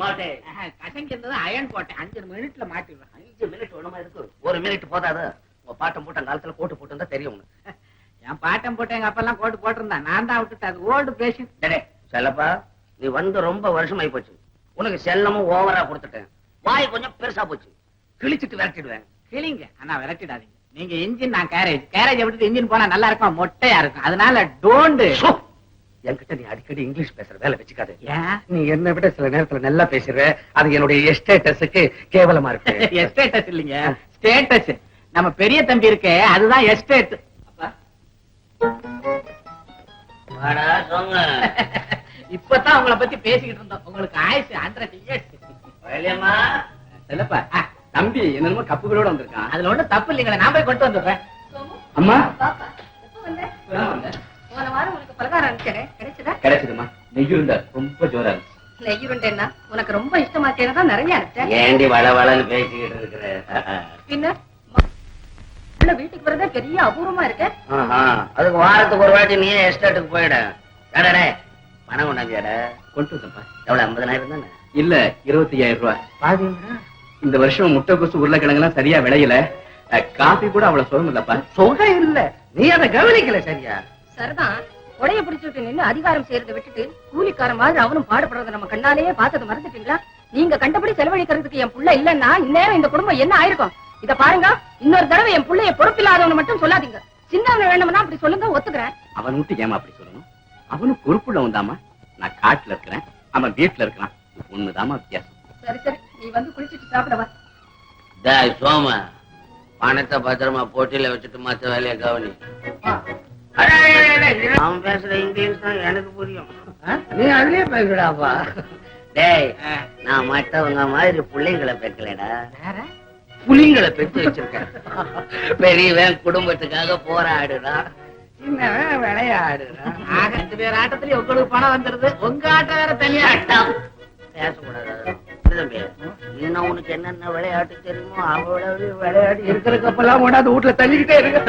மாட்டே கசங்கி இருந்தது அயன் போட்டேன் 5 மினிட்ல மாட்டிடுவேன். 5 மினிட் ஒண்ணுமா இருக்கு? 1 மினிட் போதாது. உங்க பாட்டம் போட்ட காலத்துல கோட்டு போட்டு இருந்தா தெரியும் உனக்கு. என் பாட்டம் போட்டு எங்க அப்பெல்லாம் கோட்டு போட்டிருந்தான். நான் தான் விட்டுட்டு அது ஓல்டு பேஷன். செல்லப்பா நீ வந்து ரொம்ப வருஷம் ஆயி போச்சு. உனக்கு செல்லமும் ஓவரா கொடுத்துட்டேன். வாய் கொஞ்சம் பெருசா போச்சு. கிழிச்சிட்டு விரட்டிடுவேன். கிளிங்க ஆனா விரட்டிடாதீங்க. நீங்க இன்ஜின், நான் கேரேஜ் விட்டுட்டு இன்ஜின் போனா நல்லா இருக்கும், மொட்டையா இருக்கும். அதனால டோன்ட். என்கிட்ட நீ அடிக்கடி இங்கிலீஷ் பேசுற வேலை வச்சுக்காது. ஏன்? நீ என்ன விட சில நேரத்துல நல்லா பேசுற. அது என்னுடைய எஸ்டேட்டஸுக்கு கேவலமா இருக்கு. எஸ்டேட்டஸ் இல்லைங்க, ஸ்டேட்டஸ். நம்ம பெரிய தம்பி இருக்கே அதுதான் எஸ்டேட். இப்பதான் உங்களை பத்தி பேசிக்கிட்டு இருந்தோம். உங்களுக்கு ஆயுசு 100 years. செல்லப்பா தம்பி என்னமோ கப்புகளோட வந்திருக்கான். அதுல ஒண்ணும் தப்பு இல்லைங்களா, நான் போய் கொண்டு வந்துடுறேன். அம்மா போன வாரம் உனக்கு பலகாரம் அனுப்பிச்சேன், கிடைச்சதா? கிடைச்சதுமா. நெய்யுருண்டை ரொம்ப ஜோரா இருந்துச்சு. நெய்யுருண்டேன்னா உனக்கு ரொம்ப இஷ்டமாச்சேன்னு நிறைய அனுப்பிச்சேன். ஏண்டி வளவளன்னு பேசிக்கிட்டு இருக்கிற? பின்ன வீட்டுக்கு வரதே பெரிய அபூர்வமா இருக்க. அதுக்கு வாரத்துக்கு ஒரு வாட்டி நீ எஸ்டேட்டுக்கு போயிட. பணம் கொண்டாந்தியாட? கொண்டு வந்தப்பா. எவ்வளவு? 50,000 தானே? இல்ல 25,000 ரூபாய். இந்த வருஷம் முட்டைக்கோசு உருளைக்கிழங்குலாம் சரியா விளையல. காபி கூட அவ்வளவு சுகம் இல்லப்பா. சுகம் இல்ல, நீ அதை கவனிக்கல சரியா? சரிதான். உடைய பிடிச்சுட்டு நின்னு அதிகாரம் செய்யறதை விட்டுட்டு கூலிக்கார மாதிரி அவனும் பாடுபடுறத நம்ம கண்ணாலேயே பார்த்ததை மறந்துட்டீங்களா? நீங்க கண்டபடி செலவழிக்கிறதுக்கு என் புள்ள இல்லன்னா இந்நேரம் இந்த குடும்பம் என்ன ஆயிருக்கும்? இத பாருங்க, இன்னொரு தடவை என் புள்ளைய பொறுப்பில்லாதவனு மட்டும் சொல்லாதீங்க. சின்னவன வேணும்னா அப்படி சொல்லுங்க, ஒத்துக்கிறேன். அவன் மட்டும் ஏமா அப்படி சொல்லணும்? அவனும் பொறுப்புள்ள வந்தாமா. நான் காட்டுல இருக்கிறேன், அவன் வீட்டுல இருக்கிறான். ஒண்ணுதாமா வித்தியாசம். சரி சரி, நீ வந்து குளிச்சுட்டு சாப்பிடவா. சோம பணத்தை பத்திரமா போட்டியில வச்சுட்டு மத்த வேலையை கவனி. அவன் பேசுற இங்கிலீஷ் தான் எனக்கு புரியும். நீ அதுலயே பேசுடாப்பா. டேய், நான் மற்றவங்க மாதிரி பிள்ளைங்களை பெக்கலடா, புலிங்களை பெற்று வச்சிருக்கேன். பெரியவன் குடும்பத்துக்காக போராடுறான், சின்னவன் விளையாடுறான். 2 பேர் ஆட்டத்திலேயே உங்களுக்கு பணம் வந்துருது. உங்க ஆட்டம் வேற தனியா. பேசக்கூடாது தம்பி. இன்னும் உனக்கு என்னென்ன விளையாட்டு தெரியுமோ அவ்வளவு விளையாடி இருக்கிற கப்பெல்லாம் கொண்டாந்து வீட்டுல தள்ளிக்கிட்டே இருக்கு.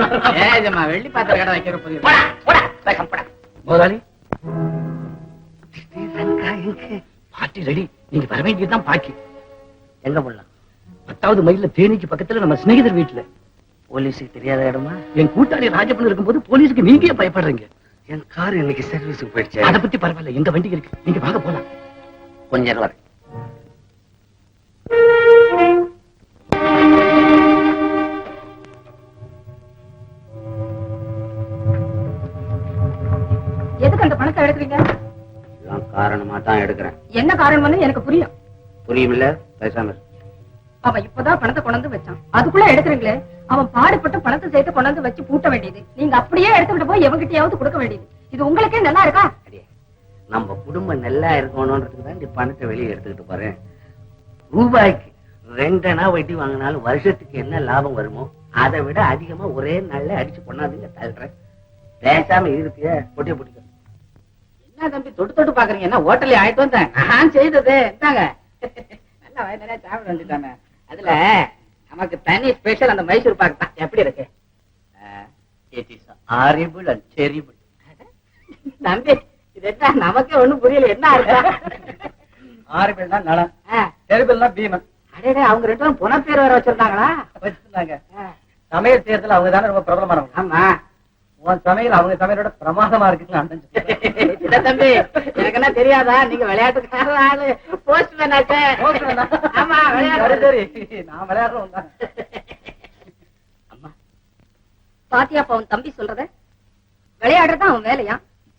வெள்ளி பாத்திர கடை வைக்கிற முதலாளி பாட்டி ரெடி. நீங்க வர வேண்டியதுதான் பாக்கி. எங்க போடலாம்? 10வது மைல்ல தேனிக்கு பக்கத்துல நம்ம சிநேகிதர் வீட்டுல. போலீஸுக்கு தெரியாத இடமா? என் கூட்டாளி ராஜப்பன் இருக்கும்போது போலீஸுக்கு நீங்க பயப்படுறீங்க. என் கார் இன்னைக்கு சர்வீஸுக்கு போயிடுச்சு. அதை பத்தி பரவாயில்ல, எங்க வண்டி இருக்கு, நீங்க வாங்க போலாம். கொஞ்ச நேரம் எதுக்கு அந்த பணத்தை எடுக்கிறீங்க? காரணமா தான் எடுக்கிறேன். என்ன காரணம்னு எனக்கு புரியும். புரியுமில்ல? பேசாம. அவன் இப்பதான் பணத்தை கொண்டாந்து வச்சான், அதுக்குள்ள எடுக்கிறீங்களே. அவன் பாடுபட்டு பணத்தை சேர்த்து கொண்டாந்து வச்சு பூட்ட வேண்டியது, நீங்க அப்படியே எடுத்துக்கிட்டு போய் எவங்கிட்டயாவது கொடுக்க வேண்டியது. இது உங்களுக்கே நல்லா இருக்கா? நம்ம குடும்பம் நல்லா இருக்கணும்ன்றதுக்கு தான் இந்த பணத்தை வெளியே எடுத்துக்கிட்டு போறேன். ரூபாய்க்கு 2 அணா வட்டி வாங்கினாலும் வருஷத்துக்கு என்ன லாபம் வருமோ அதை விட அதிகமா ஒரே நாள்ல அடிச்சு கொண்டாந்துங்க தள்ளுறேன். பேசாம இருக்கு பொட்டிய பிடிக்க. என்ன தம்பி தொட்டு தொட்டு பாக்குறீங்க? என்ன ஹோட்டல்ல ஆயிட்டு வந்தேன் நான் செய்தது. என்னங்க நல்லா வயதுல சாப்பிட வேண்டியதானே. அதுல நமக்கு தனி ஸ்பெஷல் அந்த மைசூர் பாக்கு தான். எப்படி இருக்கு? Horrible and terrible. தம்பி இது என்ன நமக்கே ஒண்ணும் புரியல. என்ன இருக்கா? ஹாரிபிள்னா நலம், டெரிபிள்னா பீமன். அடே அவங்க 2 பேரும் புன பேர் வேற வச்சிருந்தாங்களா? வச்சிருந்தாங்க. சமையல் செய்யறதுல அவங்க தானே ரொம்ப பிரபலமானவங்க. ஆமா, உன் சமையல் அவங்க சமையலோட பிரமாதமா இருக்குன்னு தம்பி எனக்கு என்ன தெரியாதா? நீங்க விளையாட்டுக்கார ஆளு, போஸ்ட்மேன் ஆச்சே. ஆமா விளையாடு. நான் விளையாடுறோம் தான். அம்மா பாத்தியாப்பா அவன் தம்பி சொல்றத? விளையாடுறதான் அவன் வேலையா?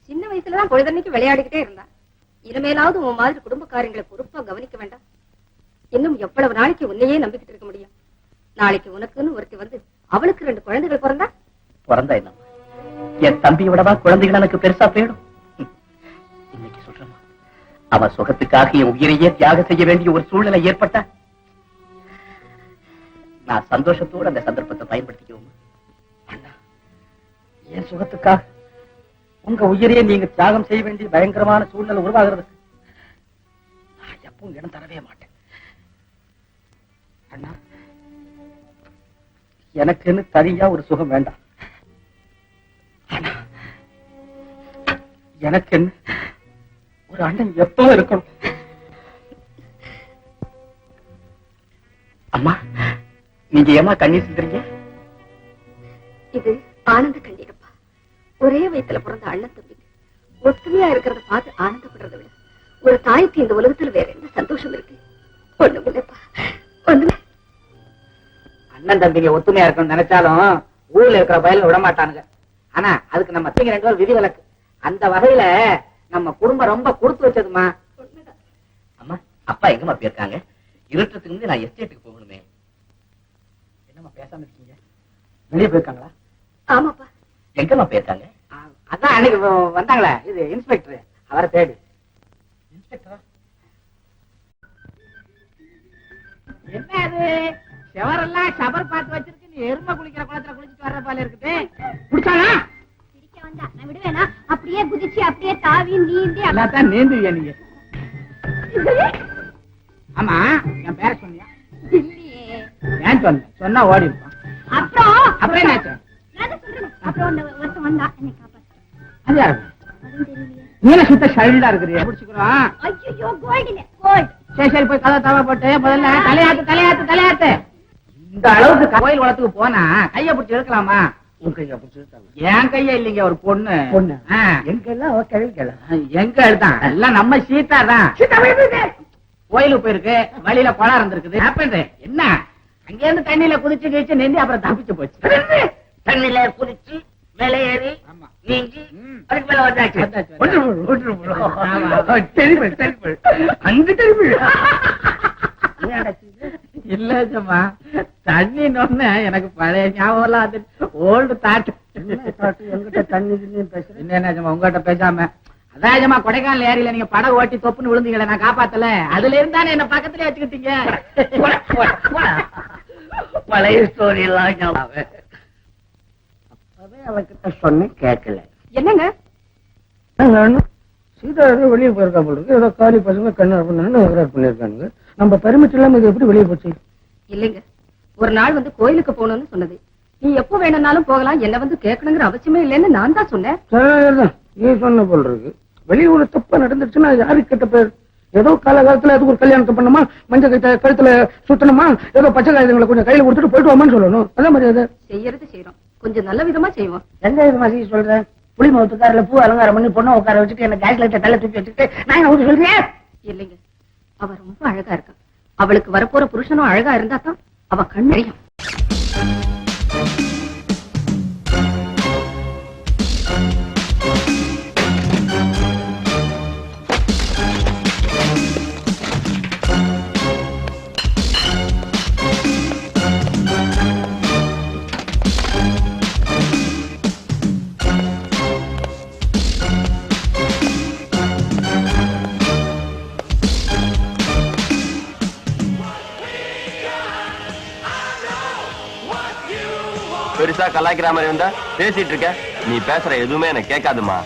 சின்ன வயசுலதான் பொழுதன்னைக்கு விளையாடிக்கிட்டே இருந்தான். இனிமேலாவது உன் மாதிரி குடும்பக்காரங்களை பொறுப்பா கவனிக்க வேண்டாம். இன்னும் எவ்வளவு நாளைக்கு உன்னையே நம்பிக்கிட்டு இருக்க முடியும்? நாளைக்கு உனக்குன்னு ஒருத்தி வந்து அவளுக்கு 2 குழந்தைகள் பிறந்தா என்ன? என் தம்பியை விடவா குழந்தைகள் எனக்கு பெருசா போயிடும்? இன்னைக்கு சொல்றமா, அவன் சுகத்துக்காக என் உயிரையே தியாகம் செய்ய வேண்டிய ஒரு சூழ்நிலை ஏற்பட்டா நான் சந்தோஷத்தோடு அந்த சந்தர்ப்பத்தை பயன்படுத்திக்குவோம். அண்ணா, என் சுகத்துக்காக உங்க உயிரையே நீங்க தியாகம் செய்ய வேண்டிய பயங்கரமான சூழ்நிலை உருவாகிறது நான் எப்பவும் இடம் தரவே மாட்டேன். அண்ணா, எனக்குன்னு தனியா ஒரு சுகம் வேண்டாம். எனக்கு ஒரு அண்ணன் எப்பவும் இருக்கணும். நீங்க ஏமா கண்ணீர் சிந்துறீங்க? இது ஆனந்த கண்ணீரப்பா. ஒரே வயித்துல பிறந்த அண்ணன் தம்பிங்க ஒத்துமையா இருக்கிறத பார்த்து ஆனந்தப்படுறதை விட ஒரு தாய்க்கு இந்த உலகத்துல வேற என்ன சந்தோஷம் இருக்கு? ஒண்ணுமில்லப்பா, ஒண்ணுமே. அண்ணன் தம்பிங்க ஒத்துமையா இருக்கணும்னு நினைச்சாலும் ஊர்ல இருக்கிற பயல விட மாட்டானுங்க. ஆனா அதுக்கு நம்ம தம்பிங்க 2 பேரும் விதிவிலக்கு. அந்த வகையில நம்ம குடும்பம் ரொம்ப கொடுத்து வச்சதுமா. அம்மா, அப்பா எங்கம்மா போயிருக்காங்க? இருட்டுறதுக்கு முன்னாடி நான் எஸ்டேட்டுக்கு போகணுமே. என்னம்மா பேசாம இருக்கீங்க? வெளியே போயிருக்காங்களா? ஆமாப்பா. எங்கம்மா போயிருக்காங்க? அதான் அன்னைக்கு வந்தாங்களே இது இன்ஸ்பெக்டர், அவரை தேடி. இன்ஸ்பெக்டரா? என்ன அது செவரெல்லாம் சபர் பார்த்து வச்சிருக்கு, நீ எருமை குளிக்கிற குளத்துல குளிச்சுட்டு வர்ற போல இருக்குது. குடிச்சானா பிடிக்க வந்தா நான் விடுவேனா? அப்படியே குதிச்சு அப்படியே தாவி நீந்தி எல்லாத்தான் நீந்துவியா நீங்க? ஆமா, என் பேர சொன்னியா? இல்லையே. ஏன் சொன்னா ஓடி இருப்பான். அப்புறம் என்னாச்சு? அப்புறம் ஒருத்தன் வந்தா என்னை காப்பாத்து. அது யாரு? அதுவும் தெரியலையே. நீல சுத்த ஷைல்டா இருக்கிறியா? முடிச்சுக்கிறோம். ஐயோ, கோல்டுல கோல்ட். சரி போய் கதை தவா போட்டு முதல்ல தலையாத்து. இந்த அளவுக்கு கோயில் குளத்துக்கு போனா கைய பிடிச்சி எடுக்கலாமா? உன் கையை பிடிச்சிருக்காங்க. என் கைய இல்லைங்க, ஒரு பொண்ணு. எங்கெல்லாம் அவ கிழக்கலாம். எங்க எடுத்தான்? எல்லாம் நம்ம சீதா தான். கோயிலுக்கு போயிருக்கு, வழியில குளம் இருந்திருக்குது. என்ன அங்க இருந்து தண்ணியில குதிச்சு கிழிச்சு நீந்தி அப்புறம் தப்பிச்சு போச்சு. தண்ணில குதிச்சு மேலே ஏறி நீங்கி அதுக்கு மேல வந்தாச்சு. இல்ல ஜம்மா, தண்ணி நொன்ன எனக்கு பழைய ஞாபகம். Old thought. எங்கிட்ட தண்ணி பேசுறேன். என்ன ஜம்மா உங்ககிட்ட பேசாம? அதான் ஜம்மா, கொடைக்கானல் ஏரியில நீங்க படகு ஓட்டி தொப்புன்னு விழுந்தீங்களே, நான் காப்பாத்தல. அதுல இருந்தானே என்ன பக்கத்துல வச்சுக்கிட்டீங்க. பழைய ஸ்டோரி எல்லாம் அப்பவே அவகிட்ட சொன்ன கேட்கல. என்னங்க? சீதா ஏதோ வெளியே போயிருக்கா போல இருக்கு. ஏதோ காலி பசங்க கண்ணு பண்ணிருக்காங்க. நம்ம பெருமிட் இல்லாம இது எப்படி வெளியே போச்சு? இல்லைங்க, ஒரு நாள் வந்து கோயிலுக்கு போகணும்னு சொன்னது. நீ எப்போ வேணும்னாலும் போகலாம், என்ன வந்து கேட்கணுங்கிற அவசியமே இல்லைன்னு நான் தான் சொன்னேன். நீ சொன்ன போல இருக்கு. வெளியூர்ல தப்பா நடந்துருச்சுன்னா யாருக்கு கிட்ட பேர்? ஏதோ காலகாலத்துல அதுக்கு ஒரு கல்யாணத்தை பண்ணணுமா, மஞ்சள் கழுத்துல சுத்தணுமா, ஏதோ பச்சை காய்கறிகளை கொஞ்சம் கையில கொடுத்துட்டு போயிட்டு வாமான்னு சொல்லணும். அதான் மாதிரி அதை செய்யறது செய்யறோம், கொஞ்சம் நல்ல விதமா செய்வோம். எந்த விதமா செய்ய சொல்றேன்? புளி மௌத்துக்காரில பூ அலங்காரம் பண்ணி பொண்ணை உட்கார வச்சுட்டு என்ன கேஸ் லைட்டை தலை தூக்கி வச்சுட்டு நான் என்ன சொல்றேன்? இல்லைங்க, அவ ரொம்ப அழகா இருக்கா. அவளுக்கு வரப்போற புருஷனும் அழகா இருந்தா தான் அவ கண்ணறியும். பெருசா கலாய்க்கிற மாதிரி வந்தா பேசிட்டு இருக்க. நீ பேசுற எதுவுமே எனக்கு கேட்காதுமா.